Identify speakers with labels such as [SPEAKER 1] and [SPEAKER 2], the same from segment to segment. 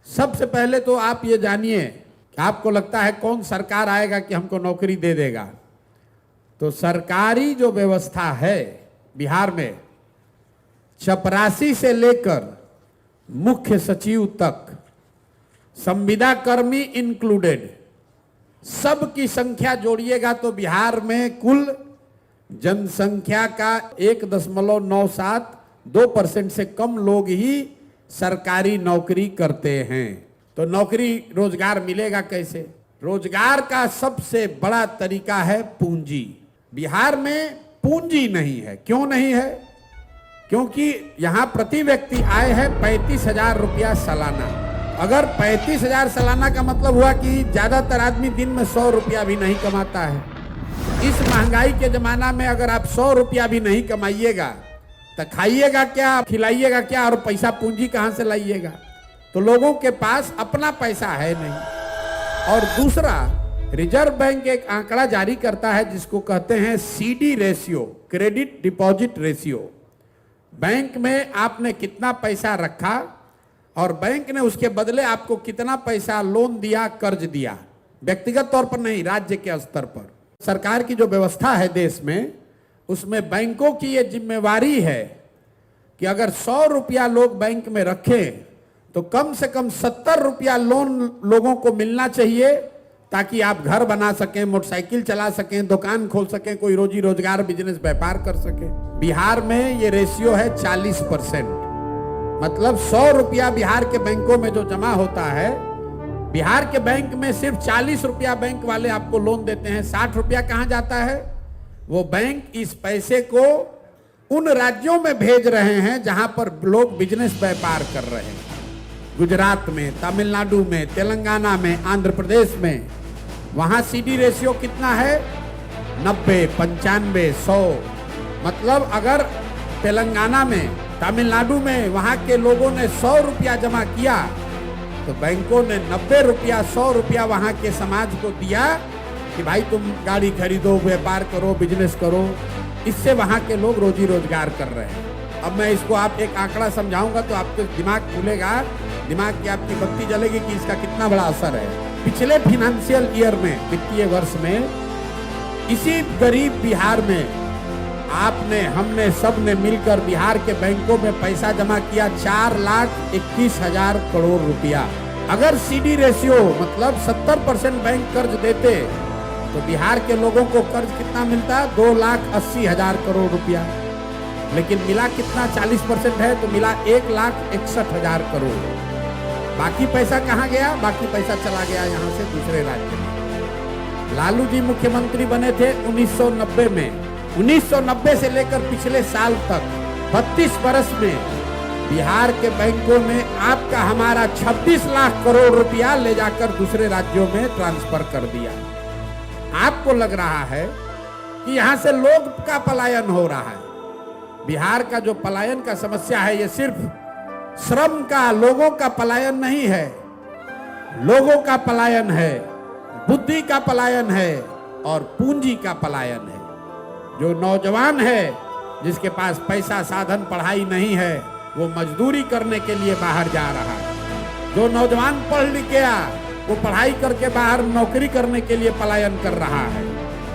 [SPEAKER 1] सबसे पहले तो आप ये जानिए कि आपको लगता है कौन सरकार आएगा कि हमको नौकरी दे देगा। तो सरकारी जो व्यवस्था है बिहार में, चपरासी से लेकर मुख्य सचिव तक, संविदा कर्मी इंक्लूडेड, सबकी संख्या जोड़िएगा तो बिहार में कुल जनसंख्या का 1.97-2% से कम लोग ही सरकारी नौकरी करते हैं। तो नौकरी रोजगार मिलेगा कैसे? रोजगार का सबसे बड़ा तरीका है पूंजी। बिहार में पूंजी नहीं है। क्यों नहीं है? क्योंकि यहां प्रति व्यक्ति आय है 35,000 रुपया सालाना। अगर 35,000 सालाना का मतलब हुआ कि ज्यादातर आदमी दिन में 100 रुपया भी नहीं कमाता है। इस महंगाई के जमाना में अगर आप 100 रुपया भी नहीं कमाइएगा तो खाइएगा क्या, खिलाइएगा क्या, और पैसा पूंजी कहां से लाइएगा? तो लोगों के पास अपना पैसा है नहीं। और दूसरा, रिजर्व बैंक एक आंकड़ा जारी करता है जिसको कहते हैं CD ratio, credit deposit ratio. Bank में आपने कितना पैसा रखा और बैंक ने उसके बदले आपको कितना पैसा लोन दिया, कर्ज दिया, व्यक्तिगत तौर पर नहीं, राज्य के स्तर पर। सरकार की जो व्यवस्था है देश में, उसमें बैंकों की ये जिम्मेवारी है कि अगर 100 रुपया लोग बैंक में रखें तो कम से कम 70 रुपया लोन लोगों को मिलना चाहिए, ताकि आप घर बना सकें, मोटरसाइकिल चला सकें, दुकान खोल सकें, कोई रोजी रोजगार, बिजनेस, व्यापार कर सकें। बिहार में ये रेशियो है 40%। मतलब 100 रुपया बिहार के बैंकों में जो जमा होता है, बिहार के बैंक में सिर्फ 40 रुपया बैंक वाले आपको लोन देते हैं। 60 रुपया कहां जाता है? वो बैंक इस पैसे को उन राज्यों में भेज रहे हैं जहां पर लोग बिजनेस व्यापार कर रहे हैं। गुजरात में, तमिलनाडु में, तेलंगाना में, आंध्र प्रदेश में। वहां CD रेशियो कितना है? 90, 95, 100। मतलब अगर तेलंगाना में, तमिलनाडु में वहां के लोगों ने 100 रुपया जमा किया तो बैंकों ने 90 रुपया, 100 रुपया वहां के समाज को दिया कि भाई तुम गाड़ी खरीदो, व्यापार करो, बिजनेस करो। इससे वहां के लोग रोजी रोजगार कर रहे हैं। अब मैं इसको आप एक आंकड़ा समझाऊंगा तो आपके दिमाग खुलेगा, दिमाग की आपकी बत्ती जलेगी कि इसका कितना बड़ा असर है। पिछले फाइनेंशियल ईयर में, वित्तीय वर्ष में, इसी गरीब बिहार में आपने, हमने, सब ने मिलकर बिहार के बैंकों में पैसा जमा किया 4,21,000 करोड़ रुपया। अगर CD रेशियो मतलब 70% बैंक कर्ज देते तो बिहार के लोगों को कर्ज कितना मिलता? 2,80,000 करोड़ रुपया। लेकिन मिला कितना? 40% है तो मिला 1,61,000 करोड़। बाकी पैसा कहाँ गया? बाकी पैसा चला गया यहाँ से दूसरे राज्य में। लालू जी मुख्यमंत्री बने थे 1990 में। 1990 से लेकर पिछले साल तक 32 वर्ष में बिहार के बैंकों ने आपका, हमारा 26 लाख करोड़ रुपया ले जाकर दूसरे राज्यों में ट्रांसफर कर दिया। आपको लग रहा है कि यहां से लोग का पलायन हो रहा है। बिहार का जो पलायन का समस्या है, ये सिर्फ श्रम का, लोगों का पलायन नहीं है। लोगों का पलायन है, बुद्धि का पलायन है और पूंजी का पलायन है। जो नौजवान है जिसके पास पैसा, साधन, पढ़ाई नहीं है, वो मजदूरी करने के लिए बाहर जा रहा है। जो नौजवान पढ़ लिख गया वो पढ़ाई करके बाहर नौकरी करने के लिए पलायन कर रहा है।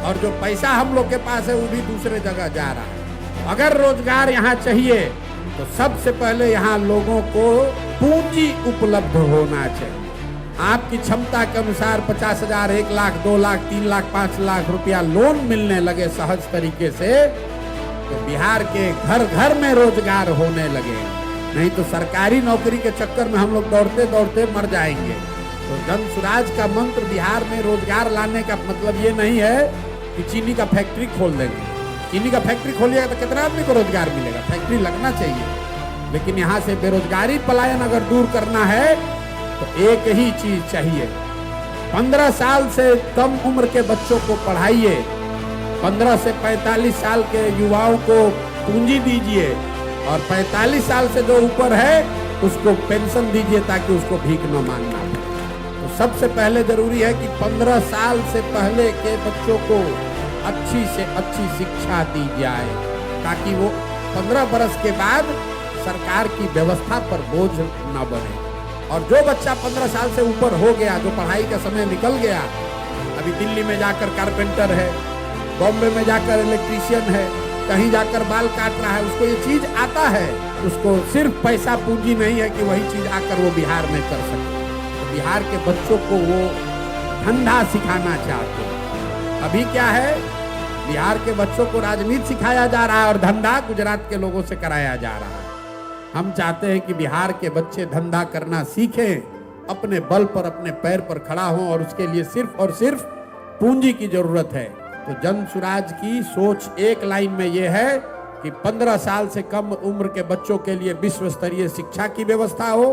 [SPEAKER 1] और जो पैसा हम लोग के पास है वो भी दूसरे जगह जा रहा है। अगर रोजगार यहाँ चाहिए तो सबसे पहले यहाँ लोगों को पूंजी उपलब्ध होना चाहिए। आपकी क्षमता के अनुसार 50,000, 1 लाख, 2 लाख, 3 लाख, 5 लाख रुपया लोन मिलने लगे सहज तरीके से तो बिहार के घर घर में रोजगार होने लगे। नहीं तो सरकारी नौकरी के चक्कर में हम लोग दौड़ते दौड़ते मर जाएंगे। तो जन स्वराज का मंत्र बिहार में रोजगार लाने का मतलब ये नहीं है कि चीनी का फैक्ट्री खोल देंगे। चीनी का फैक्ट्री खोलिएगा तो कितना आदमी को रोजगार मिलेगा? फैक्ट्री लगना चाहिए। लेकिन यहाँ से बेरोजगारी पलायन अगर दूर करना है तो एक ही चीज चाहिए। 15 साल से कम उम्र के बच्चों को पढ़ाइए, 15 से 45 साल के युवाओं को पूंजी दीजिए और 45 साल से जो ऊपर है उसको पेंशन दीजिए ताकि उसको भीख न मांगना पड़े। तो सबसे पहले जरूरी है कि 15 साल से पहले के बच्चों को अच्छी से अच्छी शिक्षा दी जाए ताकि वो 15 बरस के बाद सरकार की व्यवस्था पर बोझ न बने। और जो बच्चा 15 साल से ऊपर हो गया, जो पढ़ाई का समय निकल गया, अभी दिल्ली में जाकर कारपेंटर है, बॉम्बे में जाकर इलेक्ट्रीशियन है, कहीं जाकर बाल काट रहा है, उसको ये चीज आता है, उसको सिर्फ पैसा पूंजी नहीं है कि वही चीज आकर वो बिहार में कर सके। तो बिहार के बच्चों को वो धंधा सिखाना चाहते हैं। अभी क्या है, बिहार के बच्चों को राजनीति सिखाया जा रहा है और धंधा गुजरात के लोगों से कराया जा रहा है। हम चाहते हैं कि बिहार के बच्चे धंधा करना सीखें, अपने बल पर अपने पैर पर खड़ा हों, और उसके लिए सिर्फ और सिर्फ पूंजी की जरूरत है। तो जन सुराज की सोच एक लाइन में ये है कि 15 साल से कम उम्र के बच्चों के लिए विश्व स्तरीय शिक्षा की व्यवस्था हो,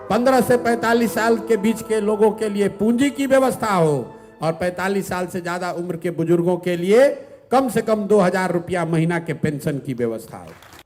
[SPEAKER 1] 15 से 45 साल के बीच के लोगों के लिए पूंजी की व्यवस्था हो, और 45 साल से ज्यादा उम्र के बुजुर्गों के लिए कम से कम 2000 रुपया महीना के पेंशन की व्यवस्था हो।